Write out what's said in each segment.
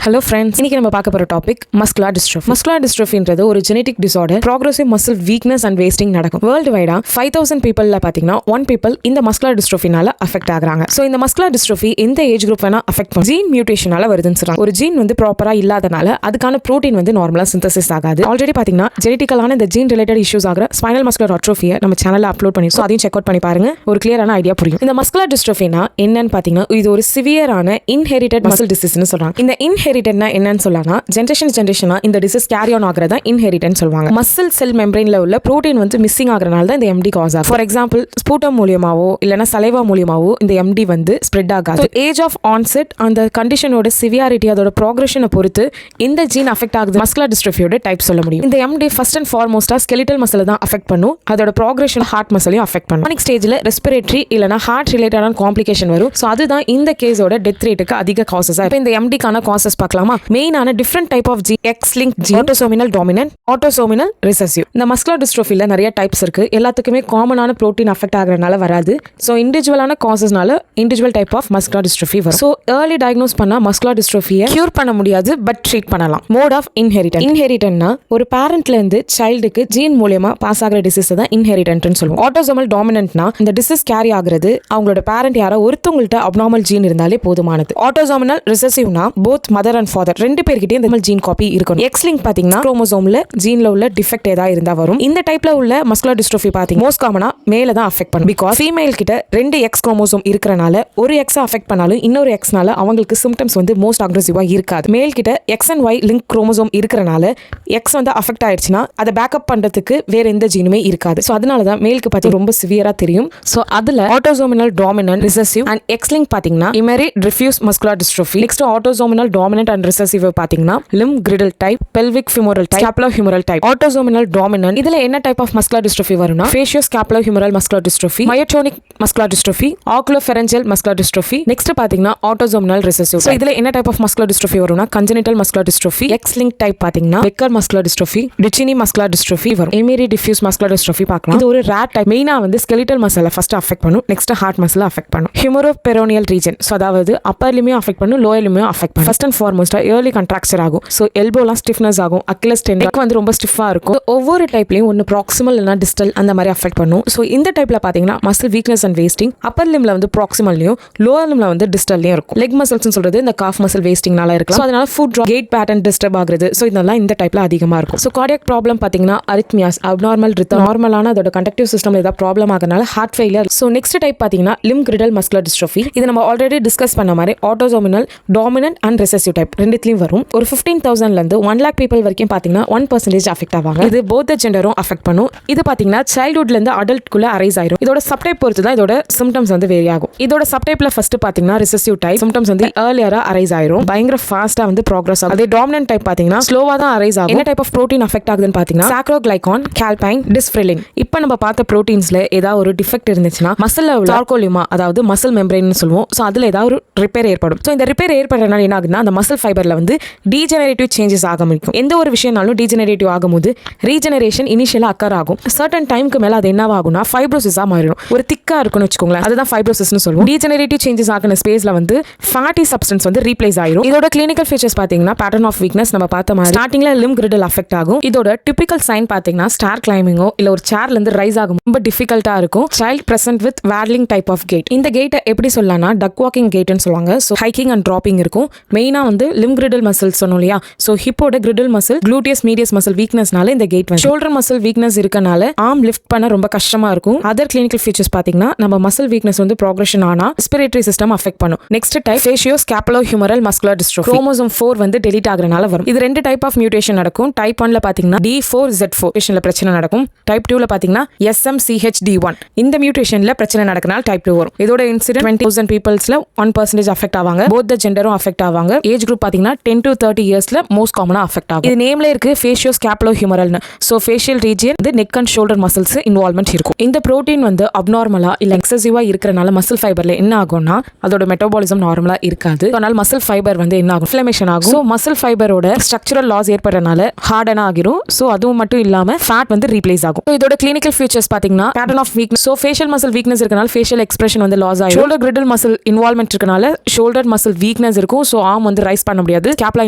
Hello friends, இன்னைக்கு நம்ம பார்க்க போற டாபிக் muscular dystrophy. Muscular dystrophyன்றது ஒரு genetic disorder, progressive muscle weakness and wasting நடக்கும். வேர்ல்டு வைடா 5000 பீப்பிள்ல பாத்தீங்கன்னா 1 people இந்த muscular dystrophyனால அஃபெக்ட் ஆகுறாங்க. சோ இந்த muscular dystrophy எந்த ஏஜ் குரூப் வேணா அஃபெக்ட் பண்ணும். ஜீன் மியூட்டேஷனால வருதுன்னு சொல்றாங்க. ஒரு ஜீன் வந்து ப்ராப்பரா இல்லாதனால அதுக்கான புரோட்டீன் வந்து நார்மலா சிந்தசிஸ் ஆகாது. ஆல்ரெடி பாத்தீங்கன்னா ஜெனடிக்கலான இந்த ஜீன் ரிலேட்டட் இஷ்யூஸ் ஆகிற ஸ்பைனல் மஸ்குலர் அட்ரோஃபியை நம்ம சேனல்ல அப்லோட் பண்ணிருக்கோம். அதையும் செக் அவுட் பண்ணி பாருங்க. ஒரு கிளியரான ஐடியா புரியும். இந்த muscular dystrophyனா என்னன்னு பாத்தீங்கன்னா இது ஒரு சிவியரான இன்ஹெரிட்டட் மசில் டிசீஸ்னு சொல்றாங்க. இந்த இன்ஹெரிட்டட்னா என்னன்னு சொல்லனா ஜெனரேஷனா இந்த டிசீஸ் கேரி ஆன் ஆகுறதா இன்ஹெரிட்டன்ஸ் சொல்வாங்க. மசில் செல் மெம்பரேன்ல உள்ள புரோட்டீன் வந்து மிஸ்ஸிங் ஆகுறனால தான் இந்த எம்டி காஸ் ஆகும். ஃபார் எக்ஸாம்பிள் ஸ்பூட்டம் மூலமாவோ இல்லனா சலைவா மூலமாவோ இந்த எம்டி வந்து ஸ்ப்ரெட் ஆகாது. ஏஜ் ஆஃப் ஆன்செட் அந்த கண்டிஷனோட சிவியாரிட்டி அதோட ப்ரோக்ரஷனை பொறுத்து இந்த ஜீன் அஃபெக்ட் ஆகுது மஸ்குலர் டிஸ்ட்ரோஃபியோட டைப் சொல்ல முடியும். இந்த எம்டி ஃபர்ஸ்ட் அண்ட் ஃபார்மோஸ்டா ஸ்கெலிட்டல் மசில் தான் அஃபெக்ட் பண்ணும். அதோட ப்ரோக்ரஷன் ஹார்ட் மசிலையும் அஃபெக்ட் பண்ணும். நெக்ஸ்ட் ஸ்டேஜ்ல ரெஸ்பிரேட்டரி இல்லனா ஹார்ட் ரிலேட்டடான காம்ப்ளிகேஷன் வரும். சோ அதுதான் இந்த கேஸோட டெத் ரேட்டுக்கு அதிக காசஸா. இப்போ இந்த எம்டிக்கான காசஸ் பார்க்கலாமா? மெயினான different type of gene, X-linked gene, autosomal dominant, autosomal recessive. இந்த மஸ்குலர் டிஸ்ட்ரோஃபில நிறைய டைப்ஸ் இருக்கு. எல்லாத்துக்குமே காமனான புரோட்டீன் அஃபெக்ட் ஆகுறதுனால வராது. ஸோ இண்டிவிஜுவலான காசஸ்னால individual type of muscular dystrophy வரும். ஸோ ஏர்லி டயக்னோஸ் பண்ணா மஸ்குலர் டிஸ்ட்ரோஃபியை கியூர் பண்ண முடியாது, பட் ட்ரீட் பண்ணலாம். Mode of inheritance. இன்ஹெரிட்டன்ட்னா ஒரு பேரண்ட்ல இருந்து சைல்டுக்கு ஜீன் மூலமா பாஸ் ஆகிற டிசீஸ் தான் இன்ஹெரிட்டன்ட்னு சொல்லுவோம். ஆட்டோசோமல் டாமினன்ட்னா இந்த டிசீஸ் கேரி ஆகுறது அவங்களோட பேரண்ட் யாரோ ஒருத்தவங்கள்ட்ட அப்நார்மல் ஜீன் இருந்தாலே போதுமானது. ஆட்டோசோமல் ரிசசிவ்னா போத் மதர் அண்ட் ஃபாதர் ரெண்டு பேர்கிட்டயும் இந்த ஜீன் காப்பி இருக்கணும். X-linked பாத்தீங்கன்னா குரோமோசோம்ல ஜீன்ல உள்ள டிஃபெக்ட் ஏதாவது இருந்தா வரும். இந்த டைப்ல உள்ள மஸ்குலர் டிஸ்ட்ரோஃபி பாத்தீங்கன்னா மோஸ்ட் காமனா மேல தான் அஃபெக்ட் பண்ணும். பிகாஸ் ஃபீமேல் கிட்ட 2 X குரோமோசோம் இருக்கறனால ஒரு X அஃபெக்ட் பண்ணாலும் இன்னொரு Xனால அவங்களுக்கு சிம்டம்ஸ் வந்து மோஸ்ட் அக்ரெசிவா இருக்காது. மேல் கிட்ட X and Y link chromosome இருக்கறனால X வந்து அஃபெக்ட் ஆயிடுச்சுனா அதை பேக்கப் பண்றதுக்கு வேற எந்த ஜீனுமே இருக்காது. சோ அதனால தான் மேலுக்கு பாத்தீங்க ரொம்ப சிவியரா தெரியும். சோ அதுல autosomal dominant recessive and X-linked பாத்தீங்கன்னா Emery-Dreifuss muscular dystrophy. Next autosomal dominant and recessive பாத்தீங்கன்னா Limb-Girdle type, pelvic femoral type, scapulohumeral type. Autosomal dominant இதுல என்ன டைப் ஆஃப் muscular dystrophy வரும்னா Facioscapulohumeral muscular dystrophy, Myotonic muscular dystrophy, Oculopharyngeal muscular dystrophy. Next பாத்தீங்கன்னா autosomal recessive. So இதுல என்ன type of muscular dystrophy வரும்னா Congenital muscular dystrophy, X-linked type பாத்தீங்கன்னா Becker muscular dystrophy, Duchenne muscular dystrophy வரும். Emery-Dreifuss muscular dystrophy பார்க்கலாம். இது ஒரு rare type. மெயினா வந்து skeletal muscle ஃபர்ஸ்ட் அஃபெக்ட் பண்ணும், நெக்ஸ்ட் ஹார்ட் மசில் அஃபெக்ட் பண்ணும். Humeroperoneal region, சோ அதாவது அப்பர் லிம்மையும் அஃபெக்ட் பண்ணும், லோயர் லிம்மையும் அஃபெக்ட் பண்ணும். ஃபர்ஸ்ட் அண்ட் ஃபார்மோஸ்டா early contracture ஆகும். சோ எல்போலாம் ஸ்டிஃப்னஸ் ஆகும், அக்கிலஸ் டெண்டன் வந்து ரொம்ப ஸ்டிஃபா இருக்கும். ஒவ்வொரு டைப்லயும் ஒன்னு ப்ராக்சிமல் இல்லனா டிஸ்டல் அந்த மாதிரி அஃபெக்ட் பண்ணும். சோ இந்த டைப்ல பாத்தீங்கன்னா muscle weakness and wasting upper லிம்ல வந்து ப்ராக்சிமல்லயும் லோவர் லிம்ல வந்து டிஸ்டல்லயும் இருக்கும். லெக் மசில்ஸ் சொல்றது இந்த காஃப் மசில் வேஸ்டிங்னால இருக்கலாம். சோ அதனால ஃபுட் கேட் பேட்டர்ன் டிஸ்டர்ப் ஆகுறது. சோ இதெல்லாம் இந்த டைப்ல அதிகமா இருக்கும். சோ கார்டியாக் ப்ராப்ளம் பாத்தீங்கன்னா அரித்மியாஸ், அப்நார்மல் ரிதம், நார்மலான அதோட கண்டக்டிவ் சிஸ்டம்ல ஏதாவது ப்ராப்ளம் ஆகறனால heart failure. So next type பாத்தீங்கன்னா Limb-Girdle muscular dystrophy. இது நம்ம ஆல்ரெடி டிஸ்கஸ் பண்ண மாதிரி autosomal dominant and recessive type ரெண்டுத்துலயும் வரும். ஒரு 15,000 ல இருந்து 1 lakh people வரைக்கும் பாத்தீங்கன்னா 1% அஃபெக்ட் ஆவாங்க. இது both ஜெண்டரும் அஃபெக்ட் பண்ணும். இது பாத்தீங்கன்னா சைல்ட்ஹுட்ல இருந்து அடல்ட்குள்ள அரைஸ் ஆயிரும். இதோட சப்டைப் பொறுத்து தான் இதோட சிம்டம்ஸ் வந்து வேரி ஆகும். இதோட சப்டைப்ல ஃபர்ஸ்ட் பாத்தீங்கன்னா ரிசசிவ் டைப் சிம்டம்ஸ் வந்து ஏர்லியரா அரைஸ் ஆயிரும், பயங்கர ஃபாஸ்டா வந்து ப்ராக்ரஸ் ஆகும். அதே டாமினன்ட் டைப் பாத்தீங்கன்னா ஸ்லோவா தான் அரைஸ் ஆகும். என்ன டைப் ஆஃப் புரோட்டீன் அஃபெக்ட் ஆகுதுன்னு பாத்தீங்கன்னா சாக்ரோகிளைகான், கால்பைன், டிஸ்ஃபிரிலின். இப்போ நம்ம பார்த்த புரோட்டீன்ஸ்ல ஏதாவது ஒரு டிஃபெக்ட் இருந்துச்சுன்னா மசில்ல உள்ள சார்கோலிமா அதாவது மசில் மெம்பரேன் சொல்லுவோம். சோ அதுல ஏதாவது ஒரு ரிப்பேர் ஏற்படும். சோ இந்த ரிப்பேர் ஏற்படுறதுனால என்ன ஆகுதுன்னா அந்த மசில் ஃபைபர்ல வந்து டீஜெனரேட்டிவ் சேஞ்சஸ் ஆரம்பிக்கும். எந்த ஒரு விஷயம்னாலும் டீஜெனரேட்டிவ் ஆகும்போது ரீஜெனரேஷன் இனிஷியலா அக்கர் ஆகும். சர்டன் டைம்க்கு மேல அது என்ன ஆகும்னா ஃபைப்ரோசிஸா மாறிடும். ஒரு திக்கா இருக்குன்னு வச்சுக்கோங்களேன், அதுதான் ஃபைப்ரோசிஸ்னு சொல்லுவோம். டீஜெனரேட்டிவ் சேஞ்சஸ் ஆகின ஸ்பேஸ்ல வந்து ஃபேட்டி சப்ஸ்டன்ஸ் வந்து ரீப்ளேஸ் ஆயிரும். இதோட கிளினிக்கல் ஃபீச்சர்ஸ் பாத்தீங்கன்னா பேட்டர்ன் ஆஃப் வீக்னஸ் நம்ம பார்த்த மாதிரி ஸ்டார்டிங்ல Limb-Girdle அஃபெக்ட் ஆகும். இதோட டிபிக்கல் சைன் பாத்தீங்கன்னா ஸ்டார் கிளைம்பிங்கோ இல்ல ஒரு சேர்ல இருந்து ரைஸ் ஆகும் ரொம்ப டிஃபிகல்ட்டா இருக்கும். Child present with waddling type of gait. இந்த கேட்டை எப்படி சொல்லலாம்னா டக் வாக்கிங் கேட்னு சொல்லுவாங்க. சோ ஹைக்கிங் அண்ட் டிராப்பிங் இருக்கும். மெயினா வந்து Limb-Girdle மசில்ஸ் சொன்னோம் இல்லையா, சோ ஹிப்போட கிரிடல் மசில், குளூட்டியஸ் மீடியஸ் மசில் வீக்னஸ்னால இந்த கேட் வந்து ஷோல்டர் மசில் வீக்னஸ் இருக்கனால ஆர்ம் லிஃப்ட் பண்ண ரொம்ப கஷ்டமா இருக்கும். அதர் கிளினிக்கல் ஃபீச்சர்ஸ் பாத்தீங்கன்னா நம்ம மசில் வீக்னஸ் வந்து ப்ரோக்ரஷன் ஆனா ரெஸ்பிரேட்டரி சிஸ்டம் அஃபெக்ட் பண்ணும். Next type Facioscapulohumeral muscular dystrophy. Chromosome 4 வந்து டெலீட் ஆகறனால வரும். இது ரெண்டு டைப் ஆஃப் மியூட்டேஷன் நடக்கும். டைப் 1ல பாத்தீங்கன்னா D4Z4 மியூட்டேஷன்ல பிரச்சனை நடக்கும். டைப் 2ல பாத்தீங்கன்னா SMCHD1 இந்த மியூட்டேஷன்ல பிரச்சனை நடக்கனால டைப் 2 வரும். இதோட இன்சிடென்ட் 20,000 பீப்பிள்ஸ்ல 1% அஃபெக்ட் ஆவாங்க. போத் ஜெண்டரும் அஃபெக்ட் ஆவாங்க. ஏஜ் குரூப் பாத்தீங்கன்னா 10 to 30 இயர்ஸ்ல மோஸ்ட் காமனா அஃபெக்ட் ஆகும். இது நேம்ல இருக்கு Facioscapulohumeral. சோ ஃபேஷியல் ரீஜியன் வந்து neck and shoulder muscles involvement இருக்கும். இந்த புரோட்டீன் வந்து அப்நார்மலா இல்ல எக்ஸசிவா இருக்கறனால மசில் ஃபைபர்ல என்ன ஆகும்னா அதோட மெட்டபாலிசம் நார்மலா இருக்காது. அதனால மசில் ஃபைபர் வந்து என்ன ஆகும், இன்ஃப்ளமேஷன் ஆகும். சோ மசில் ஃபைபரோட ஸ்ட்ரக்சரல் லாஸ் ஏற்படுறனால ஹார்டன் ஆகிரும். சோ அதுவும் மட்டும் இல்லாம ஃபேட் வந்து ரீப்ளேஸ் ஆகும். இதோட கிளினிக்கல் ஃபீச்சர்ஸ் பாத்தீங்கன்னா pattern of weakness. So facial muscle weakness இருக்கனால ஃபேஷியல் எக்ஸ்பிரஷன் வந்து லாஸ் ஆகும். ஷோல்டர் கிரிடல் மசில் இன்வால்வ்மென்ட் இருக்கனால ஷோல்டர் மசில் வீக்னஸ் இருக்கும். சோ ஆர்ம் வந்து ரைஸ் பண்ண முடியாது. ஸ்கேப்புலா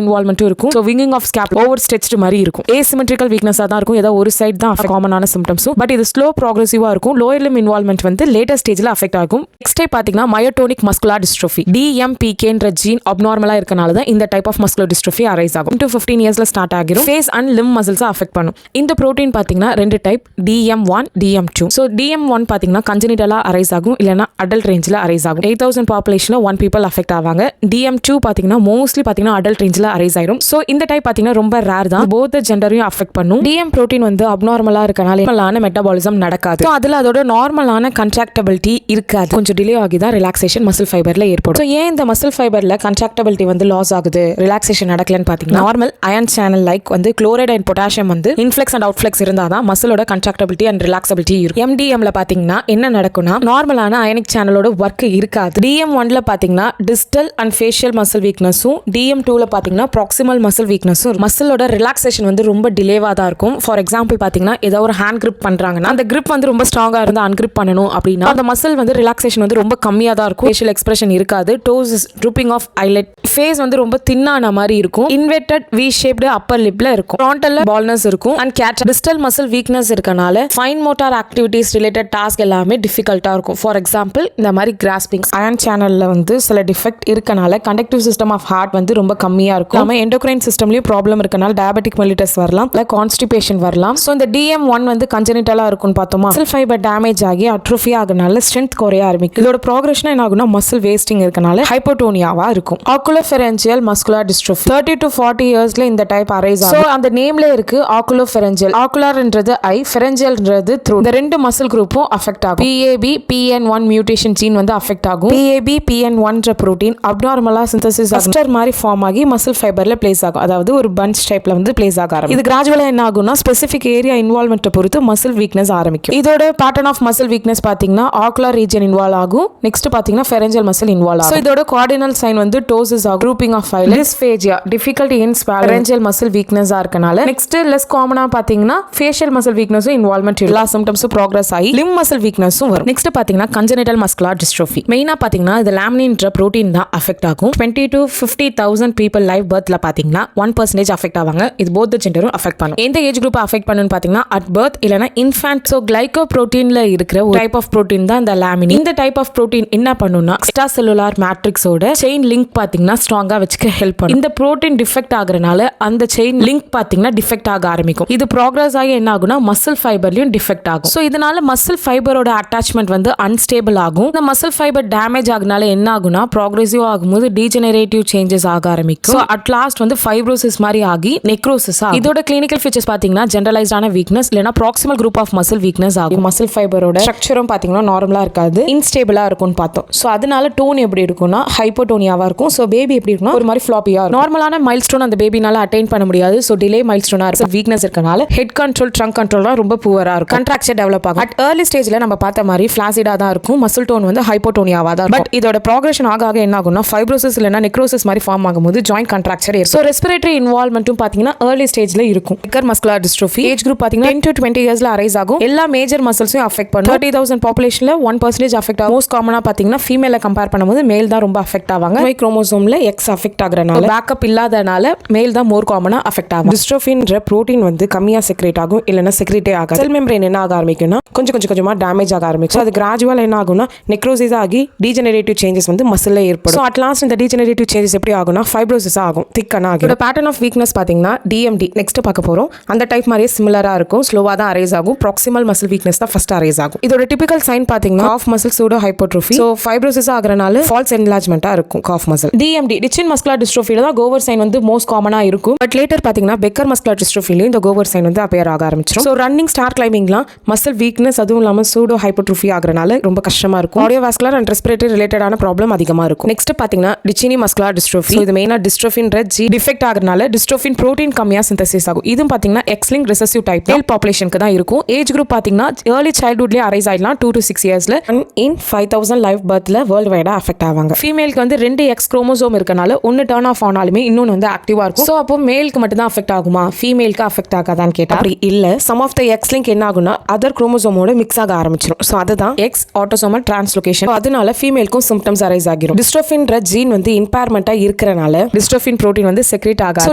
இன்வால்வ்மெண்ட்டும் இருக்கும். ஸோ விங்கிங் ஆஃப் ஸ்கேப் ஓவர் ஸ்ட்ரெச்டு மாதிரி இருக்கும். ஏசிமெட்ரிக்கல் வீக்னஸா தான் இருக்கும். ஏதாவது ஒரு சைடு தான் காமனான சிம்டம்ஸும். பட் இது ஸ்லோ ப்ராக்ரெசிவா இருக்கும். லோயர் லிம் இன்வால்வ்மெண்ட் வந்து லேட்டர் ஸ்டேஜ்ல அஃபெக்ட் ஆகும். நெக்ஸ்ட் டைப் பாத்தீங்கன்னா மயோட்டோனிக் மஸ்குலர் டிஸ்ட்ரோஃபி. DMPKன்ற ஜீன் அப்நார்மலா இருக்கனால தான் இந்த type of muscular dystrophy arise ஆகும். 15 இயர்ஸ்ல ஸ்டார்ட் ஆகிரும். Face and limb muscles affect பண்ணும். இந்த புரோட்டீன் பாத்தீங்கன்னா ரெண்டு type, DM1 DM2. So DM1 பாத்தீங்கன்னா கஞ்சனிட்டலா அரைஸ் ஆகும், இல்லைன்னா அடல்ட் ரேஞ்சில் அரைஸ் ஆகும். 8000 பாப்புலேஷன்ல 1 people அஃபெக்ட் ஆவாங்க. DM2 பாத்தீங்கன்னா மோஸ்ட்லி பாத்தீங்கன்னா அடல்ட் ரேஞ்சில் அரைஸ் ஆயிரும். ஸோ இந்த டைப் பாத்தீங்கன்னா ரொம்ப ரேர் தான். போத் ஜெண்டரையும் அஃபெக்ட் பண்ணும். DM புரோட்டீன் வந்து அப்நார்மலா இருக்கனால மெட்டபாலிசம் நடக்காது. அதுல அதோட நார்மலான கன்ட்ராக்டபிலிட்டி இருக்காது. கொஞ்சம் டிலே ஆகி தான் ரிலாக்ஸேஷன் மசில் ஃபைபர்ல ஏற்படும். ஸோ ஏன் இந்த மசில் ஃபைபர்ல கன்ட்ராக்டபிலிட்டி வந்து லாஸ் ஆகுது, ரிலாக்ஸேஷன் நடக்கலன்னு பாத்தீங்கன்னா நார்மல் அயன் சேனல் லைக் வந்து குளோரைட் அண்ட் பொட்டாசியம் வந்து இன்ஃப்ளெக்ஸ் அண்ட் அவுட்ஃப்ளெக்ஸ் இருந்தாதான் மசிலோட கன்ட்ராக்டபிலிட்டி அண்ட் ரிலாக்ஸபிலிட்டி இருக்கும். MDMல பாத்தீங்கன்னா என்ன நடக்கும்னா நார்மலான அயனிக் சேனலோட ஒர்க் இருக்காது. DM1ல பாத்தீங்கன்னா டிஸ்டல் அண்ட் ஃபேஷியல் மசில் வீக்னஸும், DM2ல பாத்தீங்கன்னா ப்ராக்சிமல் மசில் வீக்னஸும், மசிலோட ரிலாக்ஸேஷன் வந்து ரொம்ப டிலேவா தான் இருக்கும். ஃபார் எக்ஸாம்பிள் பாத்தீங்கன்னா ஏதோ ஒரு ஹேண்ட் கிரிப் பண்றாங்கன்னா அந்த கிரிப் வந்து ரொம்ப ஸ்ட்ராங்கா இருந்து அன்கிரிப் பண்ணணும் அப்படின்னா அந்த மசில் வந்து ரிலாக்ஸேஷன் வந்து ரொம்ப கம்மியா தான் இருக்கும். ஃபேஷியல் எக்ஸ்பிரஷன் இருக்காது. Those drooping of eyelid, face வந்து ரொம்ப தின்னான மாதிரி இருக்கும். இன்வெர்டட் வி ஷேப்டு அப்பர் லிப்ல இருக்கும். ஃப்ரான்டல்ல பால்னஸ் இருக்கும். And gait distal muscle weakness இருக்கனால fine motor activities related task எல்லாமே டிஃபிகல்ட்டா இருக்கும். ஃபார் எக்ஸாம்பிள் இந்த மாதிரி கிராஸ்பிங் அயன் சேனல்ல வந்து சில டிஃபெக்ட் இருக்கனால கண்டக்டிவ் சிஸ்டம் ஆஃப் ஹார்ட் வந்து ரொம்ப கம்மியா இருக்கும். நம்ம எண்டோக்ரைன் சிஸ்டம்லயும் ப்ராப்ளம் இருக்கனால டயபெட்டிக் மெலிட்டஸ் வரலாம், இல்ல கான்ஸ்டிபேஷன் வரலாம். ஸோ இந்த DM1 வந்து கஞ்சனிட்டலா இருக்கும்னு பார்த்தோமா, மசில் ஃபைபர் டேமேஜ் ஆகி அட்ரோஃபி ஆகனால ஸ்ட்ரென்த் குறைய ஆரம்பிக்கும். இதோட ப்ராக்ரஷன் என்ன ஆகும்னா மசில் வேஸ்டிங் இருக்கனால ஹைப்போட்டோனியாவா இருக்கும். ஆக்குலோஃபெரஞ்சியல் மஸ்குலர் டிஸ்ட்ரோஃபி 30 to 40 இயர்ஸ்ல இந்த டைப் அரைஸ் ஆகும். அந்த நேம்ல இருக்கு ஆக்குலோஃபெரஞ்சியல். ஆக்குலர்ன்றது ஐ, ஃபெரஞ்சியல்ன்றது த்ரூ. இந்த ரெண்டு மசில் குரூப்பும் அஃபெக்ட் ஆகும். PABPN1 மியூட்டேஷன் ஜீன் வந்து அஃபெக்ட் ஆகும். PABPN1ன்ற புரோட்டீன் அப்நார்மலா சிந்தசிஸ் அஸ்டர் மாதிரி ஃபார்ம் ஆகி மசில் ஃபைபர்ல பிளேஸ் ஆகும். அதாவது ஒரு பஞ்ச் டைப்ல வந்து பிளேஸ் ஆக ஆரம்பிக்கும். இது கிராஜுவலா என்ன ஆகும்னா ஸ்பெசிபிக் ஏரியா இன்வால்வ்மெண்ட் பொறுத்து மசில் வீக்னஸ் ஆரம்பிக்கும். இதோட பேட்டர்ன் ஆஃப் மசில் வீக்னஸ் பாத்தீங்கன்னா ஆக்குலர் ரீஜன் இன்வால்வ் ஆகும். நெக்ஸ்ட் பாத்தீங்கன்னா ஃபெரஞ்சியல் மசில் இன்வால்வ் ஆகும். இதோட கார்டினல் சைன் வந்து டோசஸ் ஆகும். Grouping of file dysphagia, difficulty in pharyngeal muscle weakness இருக்கனால. நெக்ஸ்ட் லெஸ் காமனா பாத்தீங்கன்னா ஃபேஷியல் மசில் வீக்னஸும் இன்வால்வ்மெண்ட் எல்லா சிம்டம்ஸும் ப்ராக்ரஸ் ஆகி லிம் மசில் வீக்னஸும் வரும். நெக்ஸ்ட் பாத்தீங்கன்னா கஞ்சனிட்டல் மஸ்குலர் டிஸ்ட்ரோஃபி. மெயினா பாத்தீங்கன்னா இது லாமினின்ற புரோட்டீன் தான் அஃபெக்ட் ஆகும். 20 to 50,000 people லைவ் பர்த்ல பாத்தீங்கன்னா 1% அஃபெக்ட் ஆவாங்க. இது போத் ஜெண்டரும் அஃபெக்ட் பண்ணும். எந்த ஏஜ் குரூப் அஃபெக்ட் பண்ணுன்னு பாத்தீங்கன்னா அட் பர்த் இல்லனா இன்ஃபன்ட். சோ கிளைகோப்ரோட்டீன்ல இருக்கிற ஒரு டைப் ஆஃப் புரோட்டீன் தான் இந்த லாமினின். இந்த டைப் ஆஃப் புரோட்டீன் என்ன பண்ணும்னா எக்ஸ்ட்ரா செல்லுலார் மேட்ரிக்ஸோட செயின் லிங்க் பாத்தீங்கன்னா ஸ்ட்ராங்கா வச்சுக்க ஹெல்ப் பண்ணும். இந்த புரோட்டீன் டிஃபெக்ட் ஆகுறனால அந்த செயின் லிங்க் பாத்தீங்கன்னா டிஃபெக்ட் ஆக ஆரம்பிக்கும். இது ப்ராக்ரஸ் ஆகி என்ன ஆகும்னா மசில் ஃபைபர்லயும் டிஃபெக்ட் ஆகும். சோ இதனால மசில் ஃபைபரோட அட்டாச்மெண்ட் வந்து அன்ஸ்டேபிள் ஆகும். இந்த மசில் ஃபைபர் டேமேஜ் ஆகுனால என்ன ஆகும்னா ப்ராக்ரெசிவ் ஆகும்போது டீஜெனரேட்டிவ் சேஞ்சஸ் ஆக ஆரம்பிக்கும். சோ அட் லாஸ்ட் வந்து ஃபைப்ரோசிஸ் மாதிரி ஆகி நெக்ரோசிஸ் ஆகும். இதோட கிளினிக்கல் ஃபீச்சர்ஸ் பாத்தீங்கன்னா ஜெனரலைஸ்டான வீக்னஸ் இல்லனா proximal group of muscle weakness ஆகும். மசில் ஃபைபரோட ஸ்ட்ரக்சரும் பாத்தீங்கன்னா நார்மலா இருக்காது, இன்ஸ்டேபிளா இருக்கும்னு பார்த்தோம். சோ அதனால டோன் எப்படி இருக்கும்னா ஹைப்போட்டோனியாவா இருக்கும். சோ பேபி எப்படி இருக்கும்னா ஒரு மாதிரி ஃப்ளாப்பியா இருக்கும். நார்மலான மைல்ஸ்டோன் அந்த பேபினால அட்டைன் பண்ண முடியாது. சோ டிலே மைல்ஸ்டோனா இருக்கு. வீக்னஸ் இருக்கனால ஹெட் கண்ட்ரோல், ட்ரங்க் கண்ட்ரோல் ரொம்ப புவரா இருக்கும். கண்ட்ராக்சர் டெவலப் ஆகும். அட் ஏர்லி ஸ்டேஜ்ல நம்ம பார்த்த மாதிரி ஃபிளாசிடா தான் இருக்கும். மசில் டோன் வந்து ஹைப்போட்டோனியாவா தான் இருக்கும். பட் இதோட ப்ராக்ரஷன் ஆக என்ன ஆகும்னா ஃபைப்ரோசிஸ் இல்லனா நெக்ரோசிஸ் மாதிரி ஃபார்ம் ஆகும்போது ஜாயிண்ட் கண்ட்ராக்சர் இருக்கும். சோ ரெஸ்பிரேட்டரி இன்வால்வ்மென்ட்டும் பாத்தீங்கன்னா ஏர்லி ஸ்டேஜ்ல இருக்கும். Becker muscular dystrophy age group பாத்தீங்கன்னா 10 to 20 இயர்ஸ்ல அரைஸ் ஆகும். எல்லா மேஜர் மசில்ஸையும் அஃபெக்ட் பண்ணும். 30,000 பாப்புலேஷன்ல 1% அஃபெக்ட் ஆகும். மோஸ்ட் காமனா பாத்தீங்கன்னா ஃபீமேல கம்பேர் பண்ணும்போது மேல் தான் ரொம்ப அஃபெக்ட் ஆவாங்க. Y குரோமோசோம்ல X அஃபெக்ட் ஆகுறனால பேக்கப் இல்லாதனால மேல் தான் மோர் காமனா அஃபெக்ட் ஆகும். டிஸ்ட்ரோஃபின்ற புரோட்டீன் வந்து கம்மியா செக்ரேட் ஆகும், இல்லனா செக்ரேட்டே ஆகாது. செல் மெம்பரேன் என்ன ஆக ஆரம்பிக்கும்னா கொஞ்சமா டேமேஜ் ஆக ஆரம்பிக்கும். அது கிராஜுவலா என்ன ஆகும்னா நெக்ரோசிஸ் ஆகி டீஜெனரேட்டிவ் சேஞ்சஸ் வந்து மசில்ல ஏற்படும். சோ அட் லாஸ்ட் இந்த டீஜெனரேட்டிவ் சேஞ்சஸ் எப்படி ஆகும்னா ஃபைப்ரோசிஸ் ஆகும், திக்கனா ஆகும். இதோட பேட்டர்ன் ஆஃப் வீக்னஸ் பாத்தீங்கன்னா DMD நெக்ஸ்ட் பார்க்க போறோம். அந்த டைப் மாதிரியே சிமிலரா இருக்கும். ஸ்லோவா தான் அரைஸ் ஆகும். ப்ராக்சிமல் மசில் வீக்னஸ் தான் ஃபர்ஸ்ட் அரைஸ் ஆகும். இதோட டிபிக்கல் சைன் பாத்தீங்கன்னா calf muscle pseudo hypotrophy. So fibrosis ஆகுறனால ஃபால்ஸ் என்லார்ஜ்மென்ட்டா இருக்கும் calf muscle. DMD Duchenne muscular டிஸ்ட்ரோஃபில தான் கோவர் சைன் வந்து மோஸ்ட் காமனா இருக்கும். பட் லேட்டர் பாத்தீங்கன்னா பெக்கர் மஸ்குலர் டிஸ்ட்ரோஃபில இந்த கோவர் சைன் வந்து அப்பியர் ஆக ஆரம்பிச்சிடும். சோ ரன்னிங், ஸ்டார் கிளைம்பிங்லாம் மசில் வீக்னஸ் அதுவும் இல்லாம சூடோ ஹைப்போட்ரோஃபி ஆகுறனால ரொம்ப கஷ்டமா இருக்கும். கார்டியோவாஸ்குலர் அண்ட் ரெஸ்பிரேட்டரி ரிலேட்டடான ப்ராப்ளம் அதிகமா இருக்கும். நெக்ஸ்ட் பாத்தீங்கன்னா டிச்சினி மஸ்குலர் டிஸ்ட்ரோஃபி. இது மெயினா டிஸ்ட்ரோஃபின்ற ஜி டிஃபெக்ட் ஆகுறனால டிஸ்ட்ரோஃபின் புரோட்டீன் கம்மியா சிந்தசிஸ் ஆகும். இதுவும் பாத்தீங்கன்னா எக்ஸ்-லிங்க் ரெசசிவ் டைப் மேல் பாப்புலேஷனுக்கு தான் இருக்கும். ஏஜ் குரூப் பாத்தீங்கன்னா ஏர்லி சைல்ட்ஹுட்லயே அரைஸ் ஆயிடலாம். 2 to 6 இயர்ஸ்ல. இன் 5,000 லைவ் பர்த்ல வேர்ல்ட் வைடா அஃபெக்ட் ஆவாங்க. ஃபீமேலுக்கு வந்து 2 X குரோமோசோம் இருக்கனால ஒன்னு டர்ன் ஆஃப் ஆனாலுமே இன்னொன்னு வந்து ஆக்டிவா இருக்கும். சோ அப்போ மேலுக்கு மட்டும் தான் அஃபெக்ட் ஆகுமா, ஃபீமேலுக்கு அஃபெக்ட் ஆகாதான்னு கேட்டா அப்படி இல்ல. சம் ஆஃப் த எக்ஸ்-லிங்க் என்ன ஆகும்னா அதர் குரோமோசோமோட மிக்ஸ் ஆக ஆரம்பிச்சிடும். சோ அதுதான் எக்ஸ் ஆட்டோசோமல் டிரான்ஸ்லோகேஷன். அதனால ஃபீமேலுக்கும் சிம்டம்ஸ் அரைஸ் ஆகிரும். டிஸ்ட்ரோஃபின்ற ஜீன் வந்து இம்பேர்மெண்டா இருக்கறனால டிஸ்ட்ரோஃபின் புரோட்டீன் வந்து செக்ரேட் ஆகாது. சோ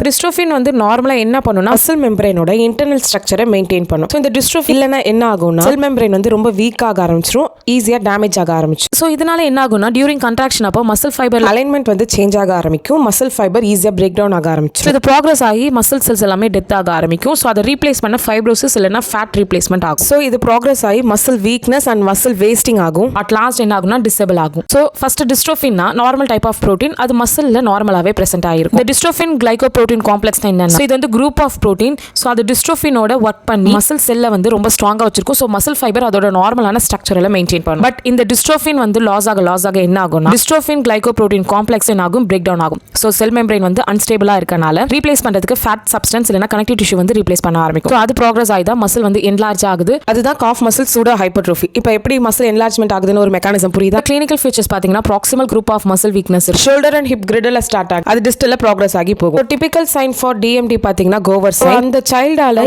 டிஸ்ட்ரோஃபின் வந்து நார்மலா என்ன பண்ணும்னா மசில் மெம்பரேனோட இன்டர்னல் ஸ்ட்ரக்சரை மெயின்டைன் பண்ணும். சோ இந்த டிஸ்ட்ரோஃபி இல்லனா என்ன ஆகும்னா செல் மெம்பரேன் வந்து ரொம்ப வீக் ஆக ஆரம்பிச்சிரும், ஈஸியா டேமேஜ் ஆக ஆரம்பிச்சிரும். சோ இதனால என்ன ஆகும்னா டியூரிங் கன்ட்ராக்ஷன் அப்போ மசில் ஃபைபர் அலைன்மெண்ட் வந்து சேஞ்ச் ஆக ஆரம்பிக்கும், மசில் ஃபைபர் ஈஸியா பிரேக் டவுன் ஆக ஆரம்பிச்சிரும். இது ப்ராக்ரஸ் ஆகி மசில் செல்ஸ் எல்லாமே டெத் ஆக ஆரம்பிக்கும். சோ அதை ரீப்ளேஸ் பண்ண ஃபைப்ரோசிஸ் இல்லனா ஃபேட் ரீப்ளேஸ்மெண்ட் ஆகும். சோ இது ப்ராக்ரஸ் ஆகி muscle weakness and muscle wasting ஆகும். அட் லாஸ்ட் என்ன ஆகும்னா டிசேபிள் ஆகும். சோ ஃபர்ஸ்ட் டிஸ்ட்ரோஃபின்னா நார்மல் டைப் ஆஃப் புரோட்டீன், அது மசில்ல நார்மலாவே பிரசன்ட் ஆயிருக்கும். இந்த டிஸ்ட்ரோஃபின் கிளைகோபுரோட்டீன் காம்ப்ளெக்ஸ் என்னன்னா இது வந்து குரூப் ஆஃப் புரோட்டீன். சோ அது டிஸ்ட்ரோஃபினோட ஒர்க் பண்ணி மசில் செல்ல வந்து ரொம்ப ஸ்ட்ராங்கா வச்சிருக்கும். சோ மசில் ஃபைபர் அதோட நார்மலான ஸ்ட்ரக்சர்ல மெயின்டைன் பண்ணும். பட் இந்த டிஸ்ட்ரோஃபின் வந்து லாஸ் ஆக என்ன ஆகும்னா டிஸ்ட்ரோஃபின் கிளைகோபுரோட்டீன் காம்ப்ளெக்ஸ் என்ன ஆகும், பிரேக் டவுன் ஆகும். சோ செல் மெம்பரேன் வந்து அன்ஸ்டேபிளா இருக்கனால ரீப்ளேஸ் பண்றதுக்கு ஃபேட் சப்ஸ்டன்ஸ் இல்லனா கனெக்டிவ் டிஷ்யூ வந்து ரீப்ளேஸ் பண்ண ஆரம்பிக்கும். சோ அது ப்ராக்ரஸ் ஆயிதா மசில் வந்து என்லார்ஜ் ஆகுது. அதுதான் காஃப் மசில் சூடோ ஹைப்பர்ட்ரோஃபி. இப்போ எப்படி மசில் என்லார்ஜ்மெண்ட் ஆகுதுன்னு ஒரு மெக்கானிசம் புரியுதா? கிளினிக்கல் ஃபீச்சர்ஸ் பாத்தீங்கன்னா proximal group of muscle weakness shoulder and hip கிரிடல்ல ஸ்டார்ட் ஆகும், அது டிஸ்டல்ல ப்ராக்ரஸ் ஆகி போகும். டிபிக்கல் சைன் ஃபார் டிஎம்டி பாத்தீங்கன்னா கோவர் சைன். அந்த சைல்டால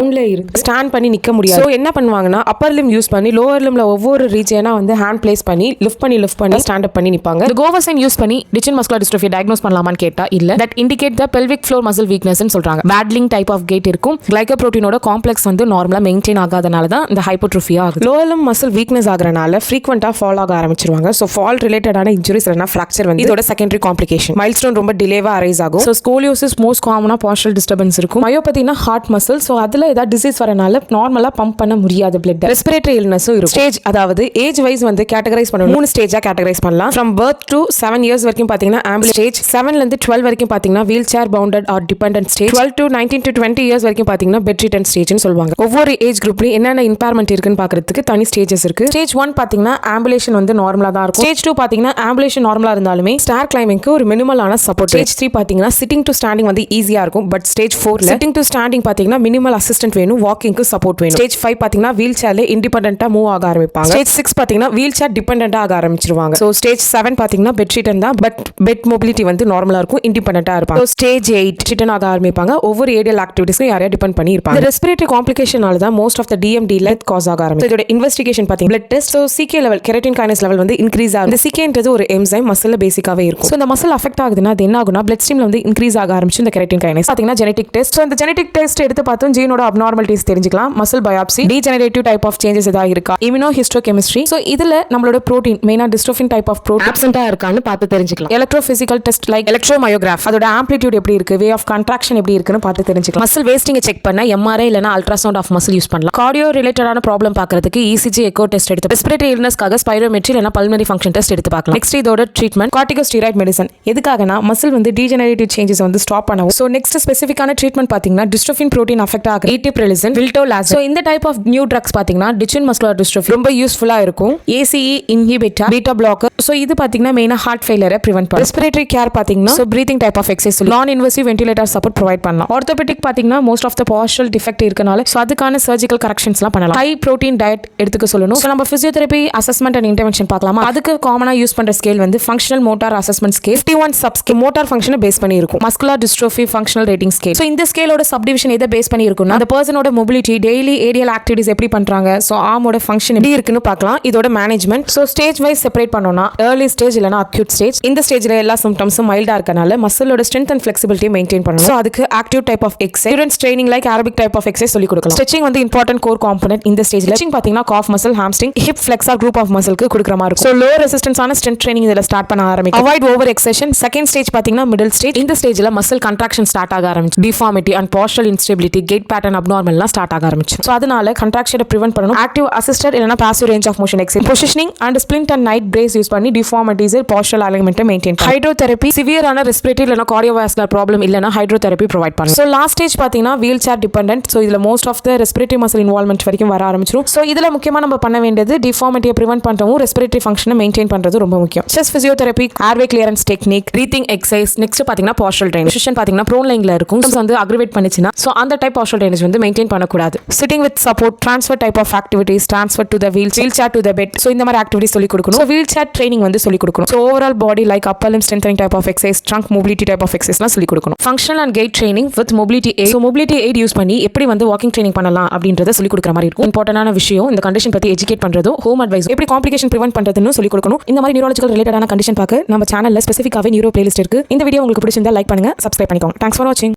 ஸ்டாண்ட் பண்ணி நிக்க முடியாது. சோ என்ன பண்ணுவாங்கன்னா அப்பர் லிம் யூஸ் பண்ணி லோவர் லிம்ல ஒவ்வொரு ரீஜனா வந்து ஹேண்ட் பிளேஸ் பண்ணி லிஃப்ட் பண்ணி ஸ்டாண்ட் அப் பண்ணி நிப்பாங்க. இந்த கோவர் சைன் யூஸ் பண்ணி டிச்சன் மஸ்குலர் டிஸ்ட்ரோஃபி டயக்னோஸ் பண்ணலாமான்னு கேட்டா இல்ல. That indicate the pelvic floor muscle weakness னு சொல்றாங்க. பேட்லிங் டைப் ஆஃப் கேட் இருக்கும். கிளைகோபுரோட்டீனோட காம்ப்ளெக்ஸ் வந்து நார்மலா மெயின்டைன் ஆகாதனால தான் இந்த ஹைப்பர்ட்ரோஃபி ஆகுது. லோவர் லிம் மசில் வீக்னஸ் ஆகறனால ஃப்ரீக்வெண்டா ஃபால் ஆக ஆரம்பிச்சிருவாங்க. சோ ஃபால் ரிலேட்டடான இன்ஜுரிஸ் இல்லனா ஃபிராக்சர் வந்து இதோட செகண்டரி காம்ப்ளிகேஷன். மைல்ஸ்டோன் ரொம்ப டிலேவா அரைஸ் ஆகும். சோ ஸ்கோலியோசிஸ் மோஸ்ட் காமனா பாஸ்டரல் டிஸ்டர்பன்ஸ் இருக்கும். மயோபதினா ஹார்ட் மசில். சோ அதுல ஏதாவது டிசீஸ் வரனால நார்மலா பம்ப் பண்ண முடியாது பிளட். ரெஸ்பிரேட்டரி இல்னஸும் இருக்கும். ஸ்டேஜ் அதாவது ஏஜ் வைஸ் வந்து கேட்டகரைஸ் பண்ணணும். 3 ஸ்டேஜா கேட்டகரைஸ் பண்ணலாம். ஃப்ரம் பர்த் டு 7 இயர்ஸ் வரைக்கும் பாத்தீங்கன்னா ஆம்புலன்ஸ் ஸ்டேஜ், 7ல இருந்து 12 வரைக்கும் பாத்தீங்கன்னா wheelchair bounded or dependent stage, 12 to 19 to 20 years வரைக்கும் பாத்தீங்கன்னா பெட் ரிட்டன் ஸ்டேஜ்னு சொல்லுவாங்க. ஒவ்வொரு ஏஜ் குரூப்லயும் என்னென்ன இம்பேர்மெண்ட் இருக்குன்னு பாக்குறதுக்கு தனி ஸ்டேஜஸ் இருக்கு. ஸ்டேஜ் 1 பாத்தீங்கன்னா ஆம்புலேஷன் வந்து நார்மலா தான் இருக்கும். ஸ்டேஜ் 2 பாத்தீங்கன்னா ஆம்புலேஷன் நார்மலா இருந்தாலுமே ஸ்டார் கிளைம்பிங்க்கு ஒரு மினிமலான சப்போர்ட். ஸ்டேஜ் 3 பாத்தீங்கன்னா சிட்டிங் டு ஸ்டாண்டிங் வந்து ஈஸியா இருக்கும். பட் ஸ்டேஜ் 4ல சிட்டிங் டு ஸ்டாண்டிங் பாத்தீங்கன்னா மினிமல் அசிஸ்டன்ட் வேணும், வாக்கிங்க்கு சப்போர்ட் வேணும். ஸ்டேஜ் 5 பாத்தீங்கன்னா வீல் சேர்ல இண்டிபெண்டன்ட்டா மூவ் ஆக ஆரம்பிப்பாங்க. ஸ்டேஜ் 6 பாத்தீங்கன்னா வீல் சேர் டிபெண்டன்ட்டா ஆக ஆரம்பிச்சிருவாங்க. சோ ஸ்டேஜ் 7 பாத்தீங்கன்னா பெட் ரிட்டன் தான், பட் பெட் மொபிலிட்டி வந்து நார்மலா இருக்கும், இண்டிபெண்டன்ட்டா இருப்பாங்க. ஸ்டேஜ் 8 ரிட்டன் ஆக ஆரம்பிப்பாங்க. ஒவ்வொரு ஏரியல் ஆக்டிவிட்டிஸ்க்கு யாரையா டிபெண்ட் பண்ணி இருப்பாங்க. இந்த ரெஸ்பிரேட்டரி காம்ப்ளிகேஷனால தான் most of the DMD lethal cause ஆக ஆரம்பிக்கும். இதோட இன்வெஸ்டிகேஷன் பாத்தீங்கன்னா blood test. So CK level keratin kinase level வந்து இன்க்ரீஸ் ஆகும். இந்த சிகேன்றது ஒரு என்சைம் மசில்ல பேசிக்காவே இருக்கும். சோ இந்த மசில் அஃபெக்ட் ஆகுதுன்னா அது என்ன ஆகும்னா பிளட் ஸ்ட்ரீம்ல வந்து இன்க்ரீஸ் ஆக ஆரம்பிச்சு இந்த கெரட்டின் கைனேஸ் பாத்தீங்கன்னா ஜெனடிக் டெஸ்ட். சோ இந்த ஜெனடிக் டெஸ்ட் எடுத்து பார்த்தோம் ஜீனோட அப்நார்மலிட்டிஸ் தெரிஞ்சுக்கலாம். Muscle biopsy, degenerative type of changes ஏதாவது இருக்கா, இம்யூனோ ஹிஸ்டோகெமிஸ்ட்ரி. சோ இதுல நம்மளோட புரோட்டீன் மெயினா டிஸ்ட்ரோஃபின் டைப் ஆஃப் புரோட்டீன் அப்சென்ட்டா இருக்கான்னு பார்த்து தெரிஞ்சுக்கலாம். எலக்ட்ரோபிசிக்கல் டெஸ்ட் லைக் எலக்ட்ரோமயோகிராஃப், அதோட ஆம்ப்ளிடியூட் எப்படி இருக்கு, வே ஆஃப் கன்ட்ராக்ஷன் எப்படி இருக்குன்னு பார்த்து தெரிஞ்சுக்கலாம். மசில் வேஸ்டிங் செக் பண்ண எம்ஆர்ஐ இல்லனா அல்ட்ராசவுண்ட் ஆஃப் மசில் யூஸ் பண்ணலாம். கார்டியோ ரிலேட்டடான ப்ராப்ளம் பார்க்கிறதுக்கு இசிஜி எக்கோ டெஸ்ட் எடுத்து, ரெஸ்பிரேட்டரி இல்னஸ்க்காக ஸ்பைரோமெட்ரி இல்லனா பல்மனரி ஃபங்க்ஷன் டெஸ்ட் எடுத்து பார்க்கலாம். நெக்ஸ்ட் இதோட ட்ரீட்மெண்ட் கார்டிகோஸ்டீராய்டு மெடிசன். எதுக்காகனா மசில் வந்து டீஜெனரேட்டிவ் சேஞ்சஸ் வந்து ஸ்டாப் பண்ணவும். சோ நெக்ஸ்ட் ஸ்பெசிஃபிக்கான ட்ரீட்மெண்ட் பாத்தீங்கன்னா டிஸ்ட்ரோஃபின் புரோட்டீன் அஃபெக்ட் ஆக ஈட்டிப்ரெலிசன், வில்டோலாஸ். சோ இந்த டைப் ஆஃப் நியூ ட்ரக்ஸ் பாத்தீங்கன்னா டிச்சன் மஸ்குலர் டிஸ்ட்ரோஃபி ரொம்ப யூஸ்ஃபுல்லா இருக்கும். ACE inhibitor, beta blocker. So இது பாத்தீங்கன்னா மெயினா ஹார்ட் ஃபெயிலியரை பிரிவென்ட் பண்ணும். ரெஸ்பிரேட்டரி கேர் பாத்தீங்கன்னா so breathing type of exercise, non invasive ventilator support provide பண்ணலாம். ஆர்த்தோபெடிக் பாத்தீங்கன்னா most of the postural defect இருக்கனால சோ அதுக்கான சர்ஜிக்கல் கரெக்ஷன்ஸ்லாம் பண்ணலாம். ஹை புரோட்டீன் டயட் எடுத்துக்க சொல்லணும். சோ நம்ம பிசியோதெரபி அசஸ்மெண்ட் அண்ட் இன்டர்வென்ஷன் பார்க்கலாமா? அதுக்கு காமனா யூஸ் பண்ற ஸ்கேல் வந்து functional motor assessment scale. 51 sub scale motor ஃபங்க்ஷனை பேஸ் பண்ணி இருக்கும். Muscular dystrophy functional rating scale. So இந்த ஸ்கேலோட சப்டிவிஷன் எதை பேஸ் பண்ணி இருக்கும்னா அந்த பர்சனோட மொபிலிட்டி, டெய்லி ஏரியல் ஆக்டிவிட்டிஸ் எப்படி பண்றாங்க, சோ ஆர்மோட ஃபங்க்ஷன் எப்படி இருக்குன்னு பார்க்கலாம். இதோட management so stage wise separate பண்ணோம்னா ஏர்லி ஸ்டேஜ் இல்லனா அக்யூட் ஸ்டேஜ். இந்த ஸ்டேஜ்ல எல்லா சிம்டம்ஸும் மைல்டா இருக்கனால மசிலோட ஸ்ட்ரென்த் அண்ட் ஃபிளெக்சிபிலிட்டி மெயின்டைன் பண்ணணும். சோ அதுக்கு active type of exercise, students training like aerobic type of exercise சொல்லி கொடுக்கலாம். ஸ்ட்ரெச்சிங் வந்து இம்பார்ட்டன்ட் கோர் காம்போனன்ட் இந்த ஸ்டேஜ்ல. ஸ்ட்ரெச்சிங் பாத்தீங்கன்னா calf muscle, hamstring, hip flexor group of மசிலுக்கு கொடுக்குற மாதிரி இருக்கும். சோ லோ ரெசிஸ்டன்ஸான ஸ்ட்ரென்த் ட்ரைனிங் இதல ஸ்டார்ட் பண்ண ஆரம்பிக்கும். Avoid over exertion. Second stage பாத்தீங்கன்னா மிடில் ஸ்டேஜ். இந்த ஸ்டேஜ்ல மசில் கன்ட்ராக்ஷன் ஸ்டார்ட் ஆக ஆரம்பிச்சு. Deformity and postural instability, gait pattern அப்நார்மல்லாம் ஸ்டார்ட் ஆக ஆரம்பிச்சு. சோ அதனால கன்ட்ராக்ஷனை பிரிவென்ட் பண்ணனும். ஆக்டிவ் அசிஸ்டட் இல்லனா passive range of motion exercise, positioning and splint and night brace use பண்ணி டிஃபார்மிட்டிஸ், பாஸ்டரல் அலைன்மென்ட் மெயின்டைன் பண்ணணும். ஹைட்ரோதெரபி, சிவியரான ரெஸ்பிரேட்டரி இல்லனா கார்டியோவாஸ்குலர் ப்ராப்ளம் இல்லனா ஹைட்ரோதெரபி ப்ரொவைட் பண்ணணும். சோ லாஸ்ட் ஸ்டேஜ் பாத்தீங்கன்னா வீல் சேர் டிபெண்டன்ட். சோ இதுல most of the respiratory muscle involvement வரைக்கும் வர ஆரம்பிச்சிரும். சோ இதுல முக்கியமா நம்ம பண்ண வேண்டியது டிஃபார்மிட்டியை பிரிவென்ட் பண்றதும் ரெஸ்பிரேட்டரி ஃபங்க்ஷனை மெயின்டைன் பண்றது ரொம்ப முக்கியம். Chest physiotherapy, airway clearance technique, breathing exercise. Next பாத்தீங்கன்னா பாஸ்டரல் ட்ரைனிங். பொசிஷன் பாத்தீங்கன்னா ப்ரோன் லைன்ல இருக்கும். வந்து அக்ரிவேட் பண்ணிச்சுனா சோ அந்த டைப் பாஸ்டரல் ட்ரைனிங் வந்து மெயின்டைன் பண்ணக்கூடாது. Sitting with support, transfer type of activities, transfer to the wheel chair to the bed. So இந்த மாதிரி ஆக்டிவிட்டிஸ் சொல்லி கொடுக்கணும். சோ வீல் சேர் ட்ரைனிங் வந்து சொல்லி கொடுக்கணும். So overall body like upper limb strengthening type of exercise, trunk mobility type of எக்ஸசைஸ்லாம் சொல்லி கொடுக்கணும். Functional and gait training with mobility aid. So mobility aid use பண்ணி எப்படி வந்து வாக்கிங் ட்ரைனிங் பண்ணலாம் அப்படின்றத சொல்லி கொடுக்குற மாதிரி இருக்கும். இம்பார்ட்டன்டான விஷயம் இந்த கண்டிஷன் பத்தி எஜுகேட் பண்றதும், ஹோம் அட்வைஸ் எப்படி காம்ப்ளிகேஷன் பிரிவென்ட் பண்றதுன்னு சொல்லி கொடுக்கணும். இந்த மாதிரி நியூரலாஜிக்கல் ரிலேட்டடான கண்டிஷன் பார்க்க நம்ம சேனல்ல ஸ்பெசிஃபிக்காவே நியூரோ பிளேலிஸ்ட் இருக்கு. இந்த வீடியோ உங்களுக்கு பிடிச்சிருந்தா லைக் பண்ணுங்க, சப்ஸ்கிரைப் பண்ணிக்கோங்க. தேங்க்ஸ் ஃபார் வாட்சிங்.